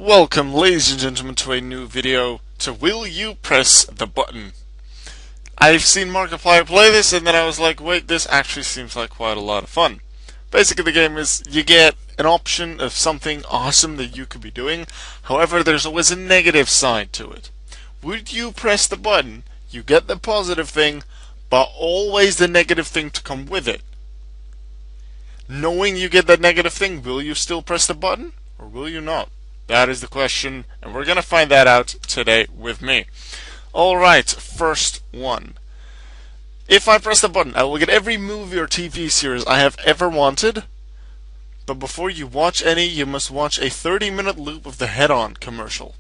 Welcome, ladies and gentlemen, to a new video to Will You Press the Button? I've seen Markiplier play this, and then I was like, wait, this actually seems like quite a lot of fun. Basically, the game is you get an option of something awesome that you could be doing. However, there's always a negative side to it. Would you press the button, you get the positive thing, but always the negative thing to come with it. Knowing you get that negative thing, will you still press the button, or will you not? That is the question, and we're going to find that out today with me. Alright, first one. If I press the button, I will get every movie or TV series I have ever wanted, but before you watch any, you must watch a 30-minute loop of the Head-On commercial.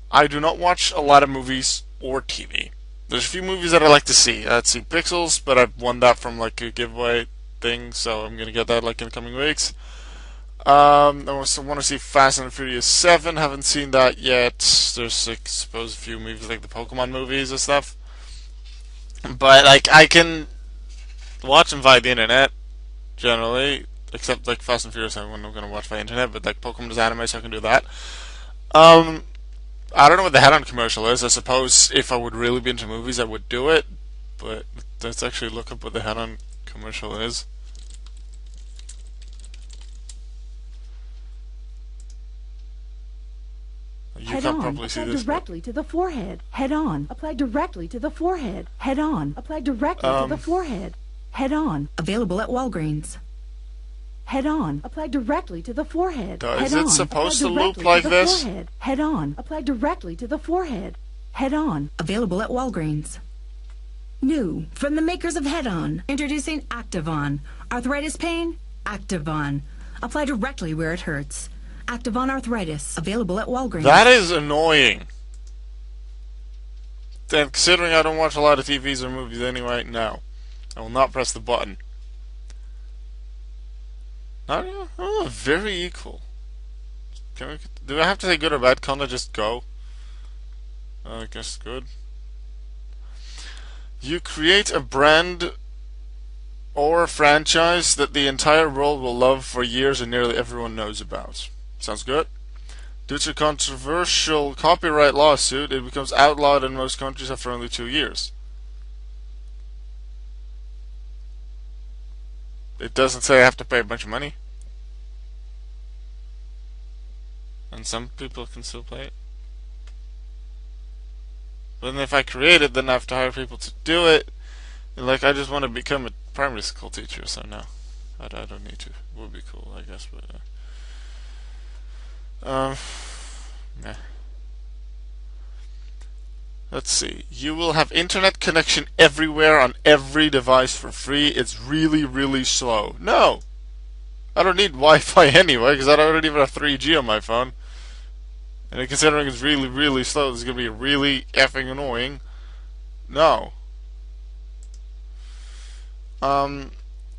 I do not watch a lot of movies or TV. There's a few movies that I like to see. I'd see Pixels, but I've won that from like a giveaway thing, so I'm going to get that like in the coming weeks. I also want to see Fast and Furious 7. Haven't seen that yet. There's, like, I suppose, a few movies like the Pokemon movies and stuff. But like, I can watch them via the internet generally, except like Fast and Furious 7. I'm not going to watch via internet, but like Pokemon is anime, so I can do that. I don't know what the Head-On commercial is. I suppose if I would really be into movies, I would do it. But let's actually look up what the Head-On commercial is. You Head can't on. probably see Apply this. directly to the forehead. Head on. Apply directly to the forehead. Head on. Apply directly to the forehead. Head on. Available at Walgreens. Head on. Apply directly to the forehead. Is it supposed to loop like this? Head on. Apply directly to the forehead. Head on. Available at Walgreens. New from the makers of Head On. Introducing Activon. Arthritis pain? Activon. Apply directly where it hurts. Activon Arthritis. Available at Walgreens. That is annoying. And considering I don't watch a lot of TVs or movies anyway, no. I will not press the button. Oh, very equal. Do I have to say good or bad? Can't I just go? I guess good. You create a brand or a franchise that the entire world will love for years and nearly everyone knows about. Sounds good. Due to a controversial copyright lawsuit, it becomes outlawed in most countries after only 2 years. It doesn't say I have to pay a bunch of money. And some people can still play it. But then if I create it, then I have to hire people to do it. And like, I just want to become a primary school teacher, so no. I don't need to. It would be cool, I guess, but... nah. Let's see. You will have internet connection everywhere on every device for free. It's really, really slow. No! I don't need Wi-Fi anyway, because I don't even have 3G on my phone. And considering it's really, really slow, this is going to be really effing annoying. No.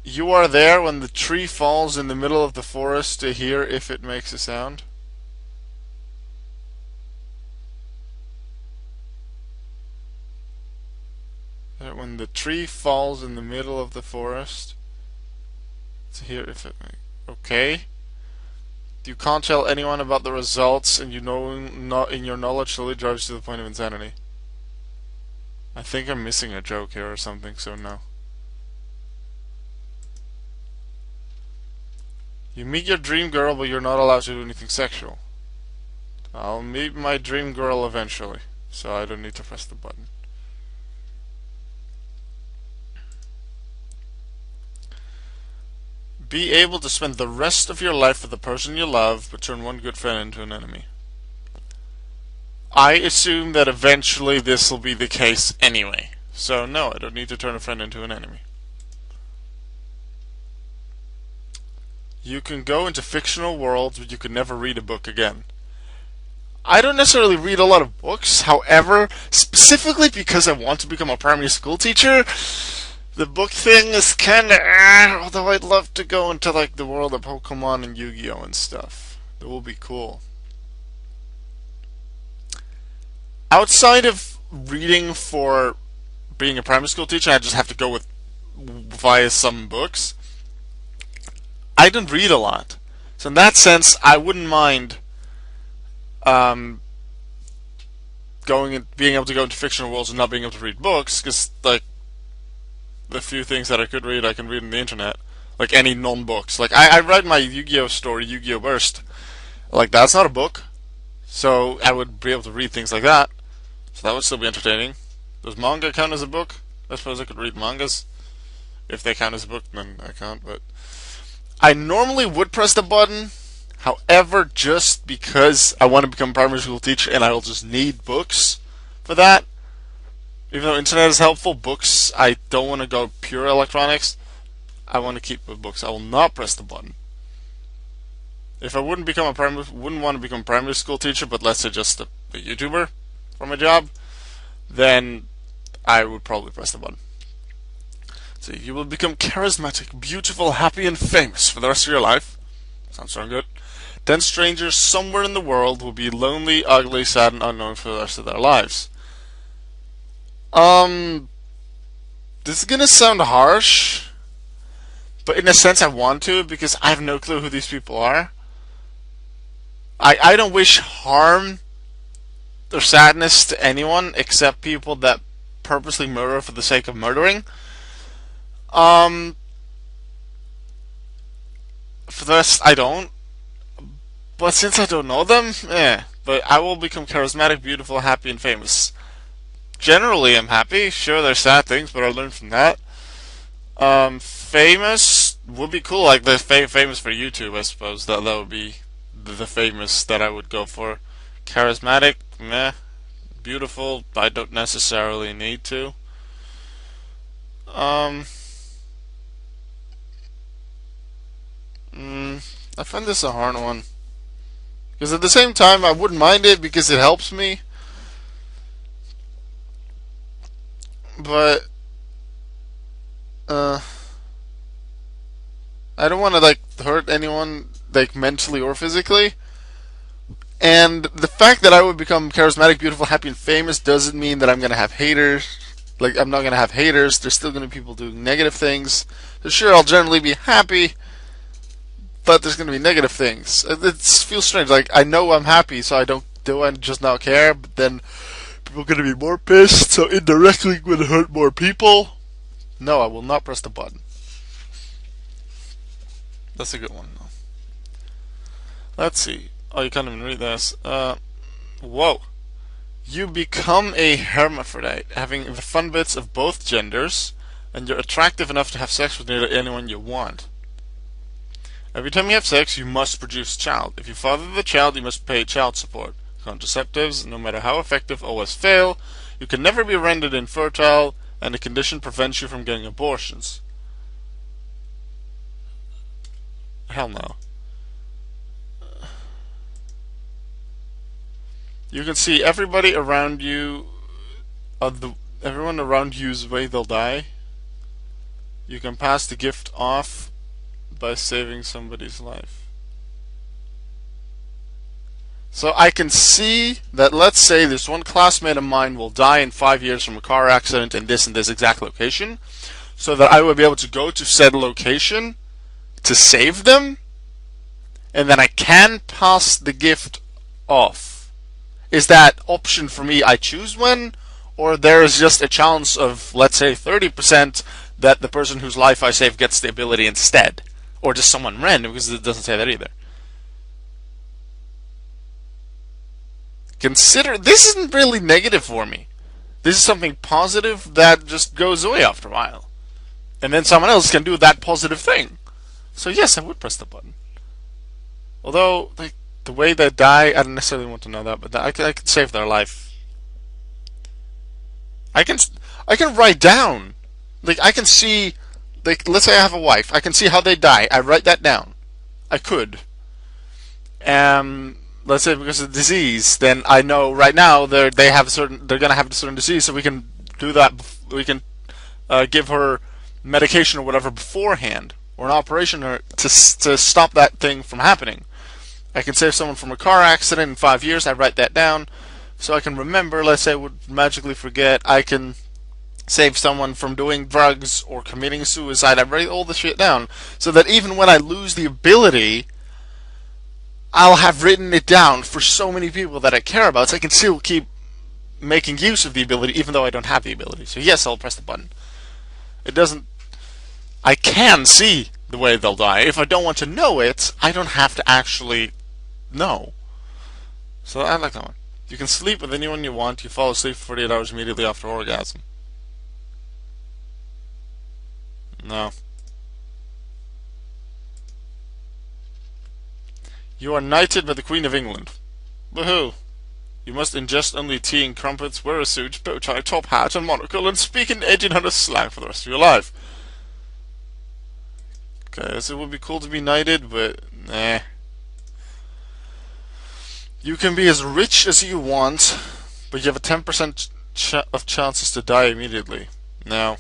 You are there when the tree falls in the middle of the forest to hear if it makes a sound. When the tree falls in the middle of the forest to hear if it makes... Okay. You can't tell anyone about the results, and you know not in your knowledge slowly drives to the point of insanity. I think I'm missing a joke here or something, so no. You meet your dream girl, but you're not allowed to do anything sexual. I'll meet my dream girl eventually, so I don't need to press the button. Be able to spend the rest of your life with the person you love, but turn one good friend into an enemy. I assume that eventually this will be the case anyway. So no, I don't need to turn a friend into an enemy. You can go into fictional worlds, but you can never read a book again. I don't necessarily read a lot of books, however, specifically because I want to become a primary school teacher, the book thing is kinda although I'd love to go into like the world of Pokemon and Yu-Gi-Oh! And stuff. That will be cool. Outside of reading for being a primary school teacher, I just have to go with via some books. I don't read a lot. So in that sense, I wouldn't mind um, going and being able to go into fictional worlds and not being able to read books, because like the few things that I could read, I can read on the internet. Like any non-books. Like I read my Yu-Gi-Oh story, Yu-Gi-Oh Burst. Like that's not a book, so I would be able to read things like that. So that would still be entertaining. Does manga count as a book? I suppose I could read mangas. If they count as a book, then I can't. But I normally would press the button. However, just because I want to become a primary school teacher and I will just need books for that, even though internet is helpful, books, I don't want to go pure electronics. I want to keep the books. I will not press the button. If I wouldn't want to become a primary school teacher, but let's say just a YouTuber for my job, then I would probably press the button. So you will become charismatic, beautiful, happy, and famous for the rest of your life. Sounds so good. Then strangers somewhere in the world will be lonely, ugly, sad, and unknown for the rest of their lives. This is gonna sound harsh, but in a sense I want to, because I have no clue who these people are. I don't wish harm or sadness to anyone except people that purposely murder for the sake of murdering. For the rest, I don't. But since I don't know them, But I will become charismatic, beautiful, happy, and famous. Generally, I'm happy. Sure, there's sad things, but I learned from that. Famous would be cool, like the famous for YouTube, I suppose. That would be the famous that I would go for. Charismatic, meh. Beautiful, I don't necessarily need to. I find this a hard one. Because at the same time, I wouldn't mind it because it helps me. But, I don't want to, like, hurt anyone, like, mentally or physically. And the fact that I would become charismatic, beautiful, happy, and famous doesn't mean that I'm going to have haters. Like, I'm not going to have haters. There's still going to be people doing negative things. So sure, I'll generally be happy, but there's going to be negative things. It feels strange. Like, I know I'm happy, so I just not care, but then people are going to be more pissed, so indirectly going to hurt more people. No, I will not press the button. That's a good one, though. Let's see. Oh, you can't even read this. Whoa. You become a hermaphrodite, having the fun bits of both genders, and you're attractive enough to have sex with nearly anyone you want. Every time you have sex, you must produce a child. If you father the child, you must pay child support. Contraceptives, no matter how effective, always fail. You can never be rendered infertile, and the condition prevents you from getting abortions. Hell no. You can see everybody around you, everyone around you's way they'll die. You can pass the gift off by saving somebody's life. So I can see that, let's say this one classmate of mine will die in 5 years from a car accident in this exact location, so that I would be able to go to said location to save them, and then I can pass the gift off. Is that option for me I choose when, or there is just a chance of, let's say, 30% that the person whose life I save gets the ability instead? Or just someone random, because it doesn't say that either. Consider, this isn't really negative for me. This is something positive that just goes away after a while. And then someone else can do that positive thing. So yes, I would press the button. Although, like, the way they die, I don't necessarily want to know that, but I can save their life. I can write down, like, I can see, like, let's say I have a wife, I can see how they die. I write that down. I could. Let's say because of disease, then I know right now they're gonna have a certain disease, so we can do that. We can give her medication or whatever beforehand, or an operation, or to stop that thing from happening. I can save someone from a car accident in 5 years. I write that down so I can remember. Let's say I would magically forget. I can save someone from doing drugs or committing suicide. I write all the shit down so that even when I lose the ability, I'll have written it down for so many people that I care about, so I can still keep making use of the ability, even though I don't have the ability. So yes, I'll press the button. It doesn't. I can see the way they'll die. If I don't want to know it, I don't have to actually know. So I like that one. You can sleep with anyone you want. You fall asleep for 48 hours immediately after orgasm. No. You are knighted by the Queen of England. Woohoo! You must ingest only tea and crumpets, wear a suit, bow tie, top hat, and monocle, and speak in 1800 slang for the rest of your life. Okay, so it would be cool to be knighted, but nah. You can be as rich as you want, but you have a 10% of chances to die immediately. Now,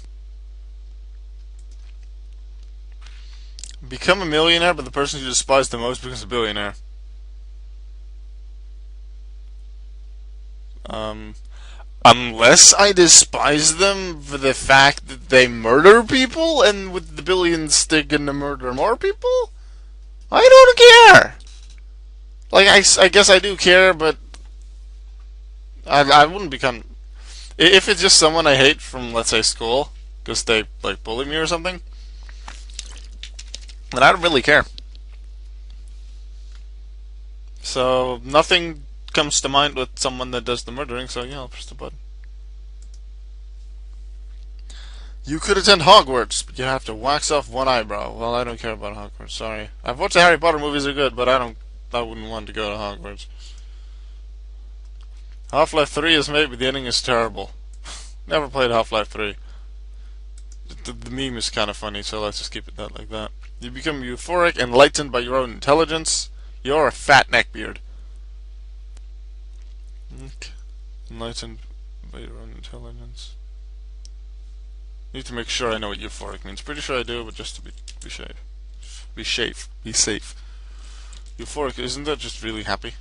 become a millionaire, but the person you despise the most becomes a billionaire. Unless I despise them for the fact that they murder people, and with the billions they're gonna murder more people? I don't care! Like, I guess I do care, but I wouldn't become... If it's just someone I hate from, let's say, school, because they, like, bully me or something, then I don't really care. So, nothing comes to mind with someone that does the murdering, so yeah, I'll press the button. You could attend Hogwarts, but you have to wax off one eyebrow. Well, I don't care about Hogwarts, sorry. I've watched the Harry Potter movies, they're good, but I wouldn't want to go to Hogwarts. Half-Life 3 is made, but the ending is terrible. Never played Half-Life 3. The meme is kind of funny, so let's just keep it like that. You become euphoric, enlightened by your own intelligence. You're a fat neckbeard. Okay. Enlightened by your own intelligence. Need to make sure I know what euphoric means. Pretty sure I do, but just to be safe. Be safe. Euphoric, isn't that just really happy?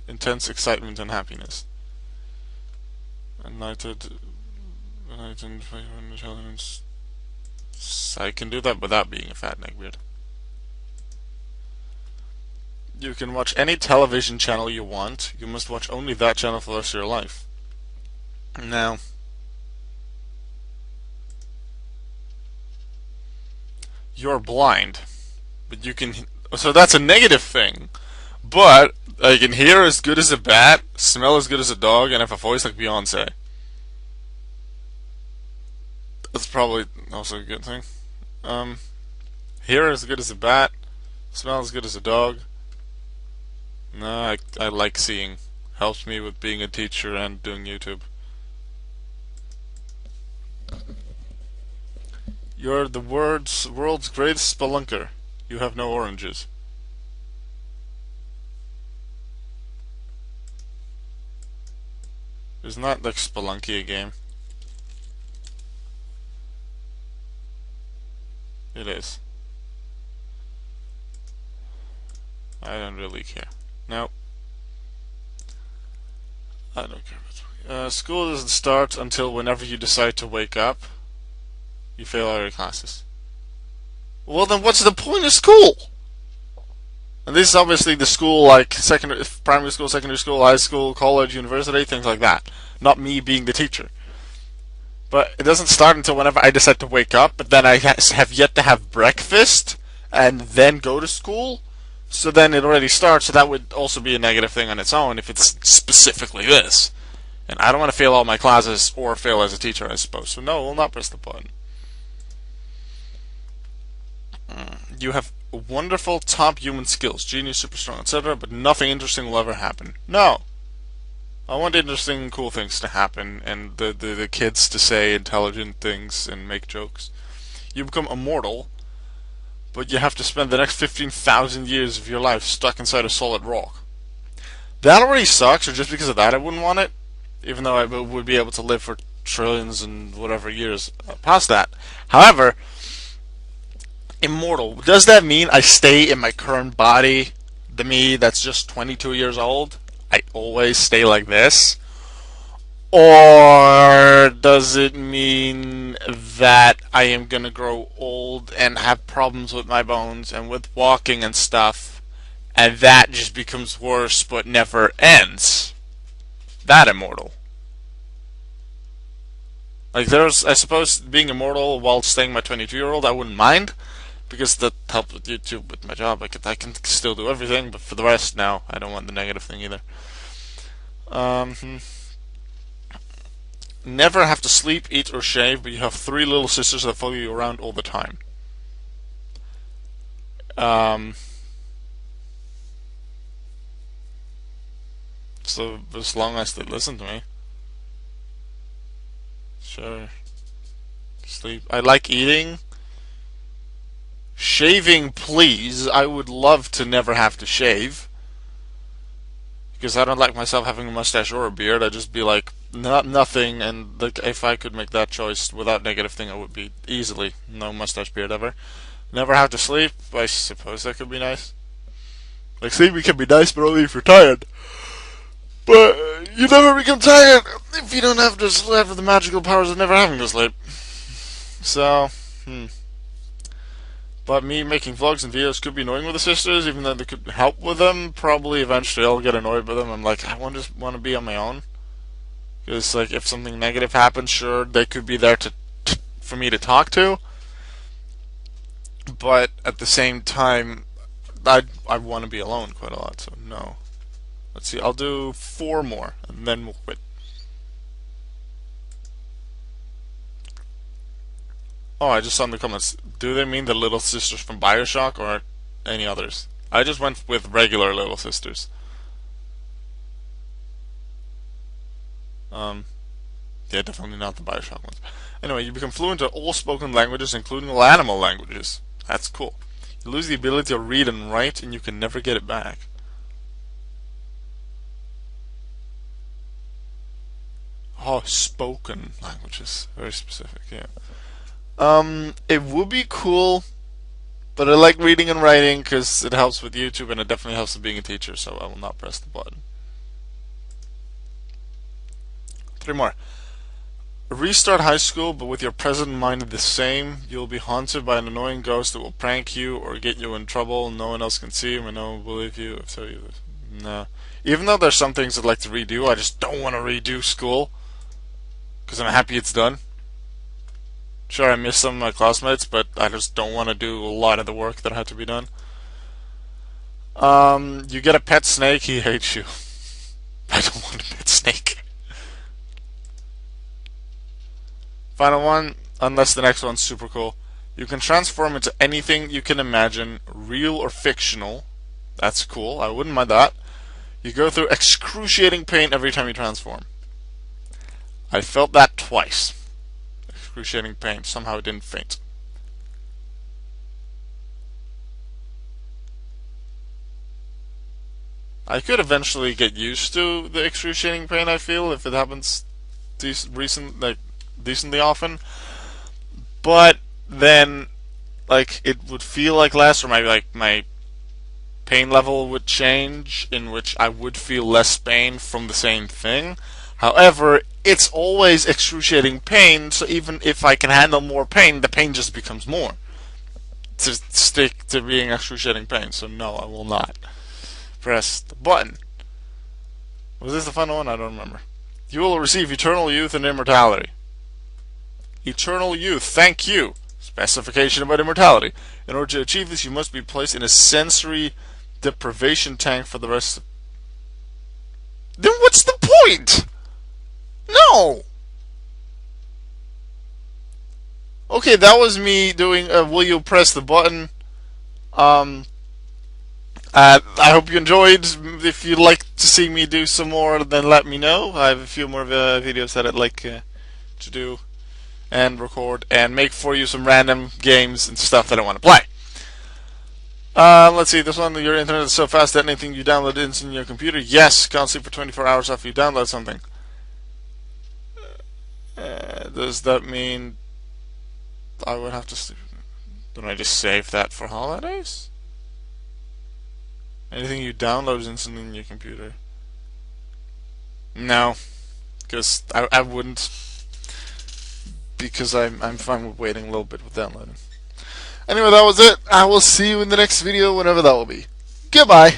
Intense excitement and happiness. Enlightened by your own intelligence. I can do that without being a fat neckbeard. You can watch any television channel you want. You must watch only that channel for the rest of your life. Now, you're blind, but you can. So that's a negative thing. But I can hear as good as a bat, smell as good as a dog, and have a voice like Beyonce. That's probably also a good thing. Hear as good as a bat, smell as good as a dog. No, I like seeing. Helps me with being a teacher and doing YouTube. You're the world's greatest spelunker. You have no oranges. Isn't that like Spelunky a game? It is. I don't really care. Nope. I don't care. School doesn't start until whenever you decide to wake up. You fail all your classes. Well, then what's the point of school? And this is obviously the school, like primary school, secondary school, high school, college, university, things like that. Not me being the teacher. But it doesn't start until whenever I decide to wake up, but then I have yet to have breakfast, and then go to school. So then it already starts, so that would also be a negative thing on its own if it's specifically this. And I don't want to fail all my classes or fail as a teacher, I suppose. So no, we'll not press the button. You have wonderful top human skills, genius, super strong, etc., but nothing interesting will ever happen. No! I want interesting and cool things to happen, and the kids to say intelligent things and make jokes. You become immortal, but you have to spend the next 15,000 years of your life stuck inside a solid rock. That already sucks, or just because of that I wouldn't want it, even though I would be able to live for trillions and whatever years past that. However, immortal, does that mean I stay in my current body, the me that's just 22 years old? I always stay like this? Or does it mean that I am gonna grow old and have problems with my bones and with walking and stuff, and that just becomes worse but never ends. That immortal. Like, there's, I suppose, being immortal while staying my 22-year-old, I wouldn't mind, because that helped with YouTube, with my job. I can still do everything, but for the rest, no, I don't want the negative thing either. Never have to sleep, eat, or shave, but you have 3 little sisters that follow you around all the time. So, as long as they listen to me. Sure. Sleep. I like eating. Shaving, please. I would love to never have to shave. Because I don't like myself having a mustache or a beard. I'd just be like, nothing. And like, if I could make that choice without negative thing, I would be easily no mustache, beard ever. Never have to sleep. I suppose that could be nice. Like, sleeping can be nice, but only if you're tired. But you never become tired if you don't have to have the magical powers of never having to sleep. So, But me making vlogs and videos could be annoying with the sisters, even though they could help with them. Probably eventually I'll get annoyed with them. I'm like, I just want to be on my own. Because, like, if something negative happens, sure, they could be there for me to talk to. But at the same time, I want to be alone quite a lot, so no. Let's see, I'll do 4 more, and then we'll quit. Oh, I just saw in the comments, do they mean the little sisters from Bioshock, or any others? I just went with regular little sisters. Yeah, definitely not the Bioshock ones. Anyway, you become fluent in all spoken languages, including all animal languages. That's cool. You lose the ability to read and write, and you can never get it back. Oh, spoken languages. Very specific, yeah. It would be cool, but I like reading and writing because it helps with YouTube, and it definitely helps with being a teacher, so I will not press the button. 3 more. Restart high school, but with your present mind the same. You'll be haunted by an annoying ghost that will prank you or get you in trouble. No one else can see him, and no one will believe you. If so, no. Even though there's some things I'd like to redo, I just don't want to redo school. Because I'm happy it's done. Sure, I miss some of my classmates, but I just don't want to do a lot of the work that had to be done. You get a pet snake, he hates you. I don't want a pet snake. Final one, unless the next one's super cool. You can transform into anything you can imagine, real or fictional. That's cool, I wouldn't mind that. You go through excruciating pain every time you transform. I felt that twice. Excruciating pain. Somehow I didn't faint. I could eventually get used to the excruciating pain I feel if it happens decently often. But then, like, it would feel like less, or maybe like my pain level would change, in which I would feel less pain from the same thing. However, it's always excruciating pain, so even if I can handle more pain, the pain just becomes more. To stick to being excruciating pain, so no, I will not press the button. Was this the final one? I don't remember. You will receive eternal youth and immortality. Eternal youth, thank you. Specification about immortality. In order to achieve this, you must be placed in a sensory deprivation tank for the rest of... Then what's the point? No! Okay, that was me doing will you press the button. I hope you enjoyed. If you'd like to see me do some more, then let me know. I have a few more videos that I'd like to do and record and make for you some random games and stuff that I want to play. Let's see, this one, your internet is so fast that anything you download is in your computer. Yes, can't sleep for 24 hours after you download something. Does that mean I would have to sleep? Don't I just save that for holidays? Anything you download is instantly in your computer. No, because I wouldn't. Because I'm fine with waiting a little bit with downloading. Anyway, that was it. I will see you in the next video, whenever that will be. Goodbye.